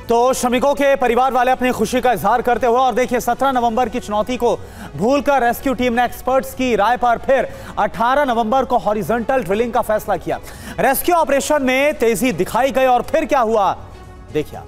तो श्रमिकों के परिवार वाले अपनी खुशी का इजहार करते हुए, और देखिए 17 नवंबर की चुनौती को भूलकर रेस्क्यू टीम ने एक्सपर्ट्स की राय पर फिर 18 नवंबर को हॉरिजॉन्टल ड्रिलिंग का फैसला किया। रेस्क्यू ऑपरेशन में तेजी दिखाई गई और फिर क्या हुआ देखिए।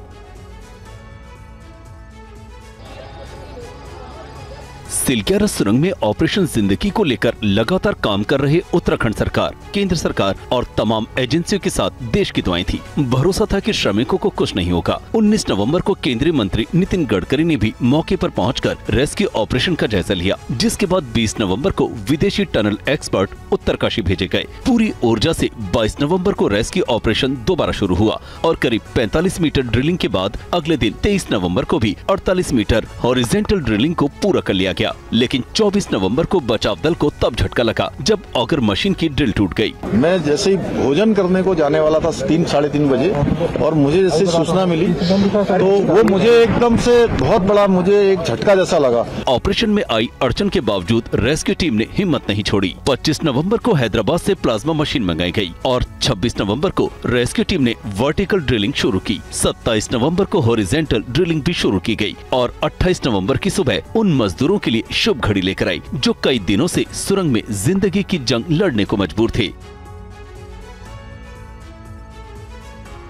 सिलक्यारा सुरंग में ऑपरेशन जिंदगी को लेकर लगातार काम कर रहे उत्तराखंड सरकार, केंद्र सरकार और तमाम एजेंसियों के साथ देश की दुआएं थी। भरोसा था कि श्रमिकों को कुछ नहीं होगा। 19 नवंबर को केंद्रीय मंत्री नितिन गडकरी ने भी मौके पर पहुंचकर रेस्क्यू ऑपरेशन का जायजा लिया, जिसके बाद 20 नवंबर को विदेशी टनल एक्सपर्ट उत्तरकाशी भेजे गए। पूरी ऊर्जा से 22 नवंबर को रेस्क्यू ऑपरेशन दोबारा शुरू हुआ और करीब 45 मीटर ड्रिलिंग के बाद अगले दिन 23 नवंबर को भी 48 मीटर हॉरिजॉन्टल ड्रिलिंग को पूरा कर लिया गया। लेकिन 24 नवंबर को बचाव दल को तब झटका लगा जब ऑगर मशीन की ड्रिल टूट गई। मैं जैसे ही भोजन करने को जाने वाला था 3-3:30 बजे, और मुझे जैसे सूचना मिली तो वो मुझे एकदम से बहुत बड़ा मुझे एक झटका जैसा लगा। ऑपरेशन में आई अड़चन के बावजूद रेस्क्यू टीम ने हिम्मत नहीं छोड़ी। 25 नवंबर को हैदराबाद से प्लाज्मा मशीन मंगाई गई और 26 नवंबर को रेस्क्यू टीम ने वर्टिकल ड्रिलिंग शुरू की। 27 नवंबर को हॉरिजॉन्टल ड्रिलिंग भी शुरू की गई और 28 नवंबर की सुबह उन मजदूरों के लिए शुभ घड़ी लेकर आई जो कई दिनों से सुरंग में जिंदगी की जंग लड़ने को मजबूर थे।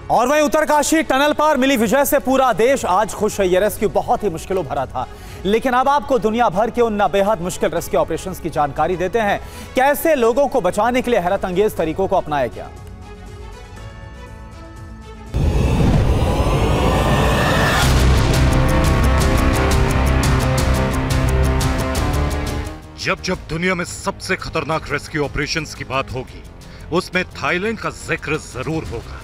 और वहीं उत्तरकाशी टनल पर मिली विजय से पूरा देश आज खुश है। यह रेस्क्यू बहुत ही मुश्किलों भरा था, लेकिन अब आपको दुनिया भर के उन बेहद मुश्किल रेस्क्यू ऑपरेशंस की जानकारी देते हैं, कैसे लोगों को बचाने के लिए हैरत अंगेज तरीकों को अपनाया गया। जब जब दुनिया में सबसे खतरनाक रेस्क्यू ऑपरेशंस की बात होगी, उसमें थाईलैंड का जिक्र जरूर होगा।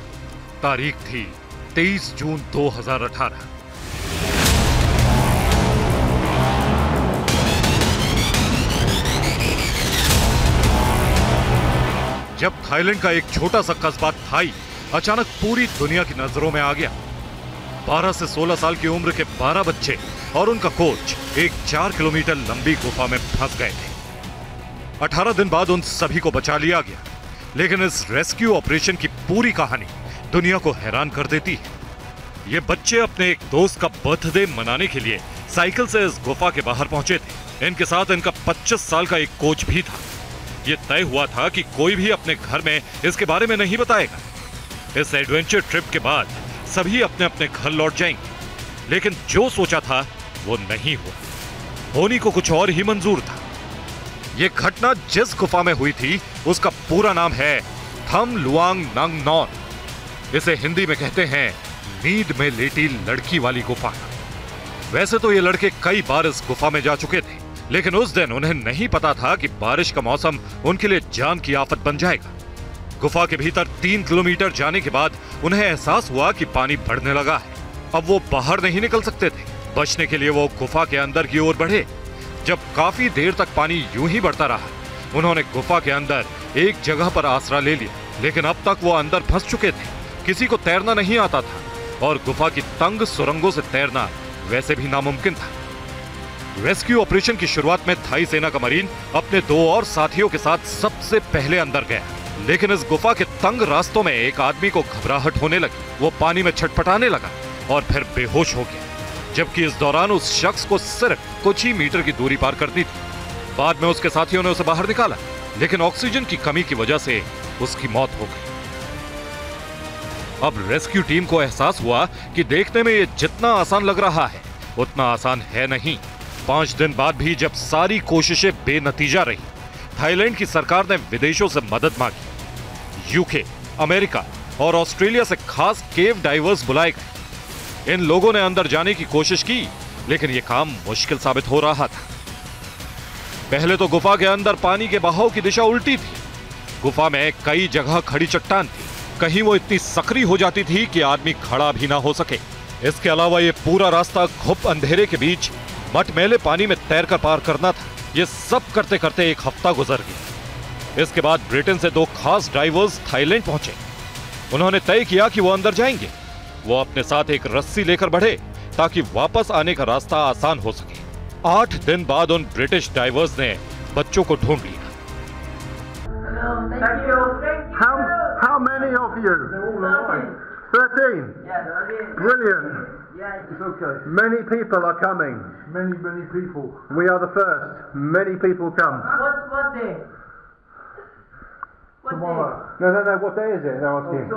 तारीख थी 23 जून 2018। जब थाईलैंड का एक छोटा सा कस्बा थाई अचानक पूरी दुनिया की नजरों में आ गया। 12 से 16 साल की उम्र के 12 बच्चे और उनका कोच एक 4 किलोमीटर लंबी गुफा में फंस गए थे। 18 दिन बाद उन सभी को बचा लिया गया, लेकिन इस रेस्क्यू ऑपरेशन की पूरी कहानी दुनिया को हैरान कर देती है। ये बच्चे अपने एक दोस्त का बर्थडे मनाने के लिए साइकिल से इस गुफा के बाहर पहुंचे थे। इनके साथ इनका 25 साल का एक कोच भी था। ये तय हुआ था कि कोई भी अपने घर में इसके बारे में नहीं बताएगा। इस एडवेंचर ट्रिप के बाद सभी अपने अपने घर लौट जाएंगे, लेकिन जो सोचा था वो नहीं हुआ। होनी को कुछ और ही मंजूर था। ये घटना जिस गुफा में हुई थी उसका पूरा नाम है थम लुआंग नंग नॉन। इसे हिंदी में कहते हैं नींद में लेटी लड़की वाली गुफा। वैसे तो ये लड़के कई बार इस गुफा में जा चुके थे, लेकिन उस दिन उन्हें नहीं पता था कि बारिश का मौसम उनके लिए जान की आफत बन जाएगा। गुफा के भीतर 3 किलोमीटर जाने के बाद उन्हें एहसास हुआ कि पानी बढ़ने लगा है। अब वो बाहर नहीं निकल सकते थे। बचने के लिए वो गुफा के अंदर की ओर बढ़े। जब काफी देर तक पानी यूं ही बढ़ता रहा, उन्होंने गुफा के अंदर एक जगह पर आसरा ले लिया, लेकिन अब तक वो अंदर फंस चुके थे। किसी को तैरना नहीं आता था और गुफा की तंग सुरंगों से तैरना वैसे भी नामुमकिन था। रेस्क्यू ऑपरेशन की शुरुआत में थाई सेना का मरीन अपने 2 और साथियों के साथ सबसे पहले अंदर गया, लेकिन इस गुफा के तंग रास्तों में एक आदमी को घबराहट होने लगी। वो पानी में छटपटाने लगा और फिर बेहोश हो गया, जबकि इस दौरान उस शख्स को सिर्फ कुछ ही मीटर की दूरी पार करनी थी। बाद में उसके साथियों ने उसे बाहर निकाला, लेकिन ऑक्सीजन की कमी की वजह से उसकी मौत हो गई। अब रेस्क्यू टीम को एहसास हुआ कि देखने में ये जितना आसान लग रहा है उतना आसान है नहीं। 5 दिन बाद भी जब सारी कोशिशें बेनतीजा रही, थाईलैंड की सरकार ने विदेशों से मदद मांगी। यूके, अमेरिका और ऑस्ट्रेलिया से खास केव डाइवर्स बुलाए गए। इन लोगों ने अंदर जाने की कोशिश की, लेकिन यह काम मुश्किल साबित हो रहा था। पहले तो गुफा के अंदर पानी के बहाव की दिशा उल्टी थी। गुफा में कई जगह खड़ी चट्टान थी, कहीं वो इतनी सकरी हो जाती थी कि आदमी खड़ा भी ना हो सके। इसके अलावा ये पूरा रास्ता घुप अंधेरे के बीच मटमैले पानी में तैरकर पार करना था। ये सब करते करते 1 हफ्ता गुजर गया। इसके बाद ब्रिटेन से 2 खास डाइवर्स थाईलैंड पहुंचे। उन्होंने तय किया कि वो अंदर जाएंगे। वो अपने साथ एक रस्सी लेकर बढ़े ताकि वापस आने का रास्ता आसान हो सके। 8 दिन बाद उन ब्रिटिश डाइवर्स ने बच्चों को ढूंढ लिया। How many of you? 13. Brilliant. It's okay. Many people are coming. Many people. We are the first. Many people come. What day? Tomorrow. No. What day is it? They're asking.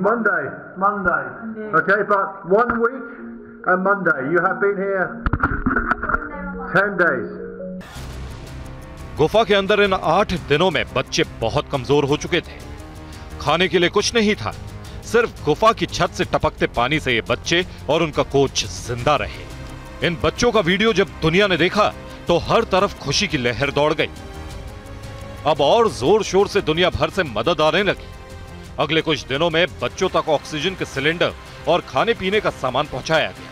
Monday. Okay, but 1 week and Monday. You have been here 10 days. गुफा के अंदर इन 8 दिनों में बच्चे बहुत कमजोर हो चुके थे। खाने के लिए कुछ नहीं था, सिर्फ गुफा की छत से टपकते पानी से ये बच्चे और उनका कोच जिंदा रहे। इन बच्चों का वीडियो जब दुनिया ने देखा तो हर तरफ खुशी की लहर दौड़ गई। अब और जोर शोर से दुनिया भर से मदद आने लगी। अगले कुछ दिनों में बच्चों तक ऑक्सीजन के सिलेंडर और खाने पीने का सामान पहुंचाया गया।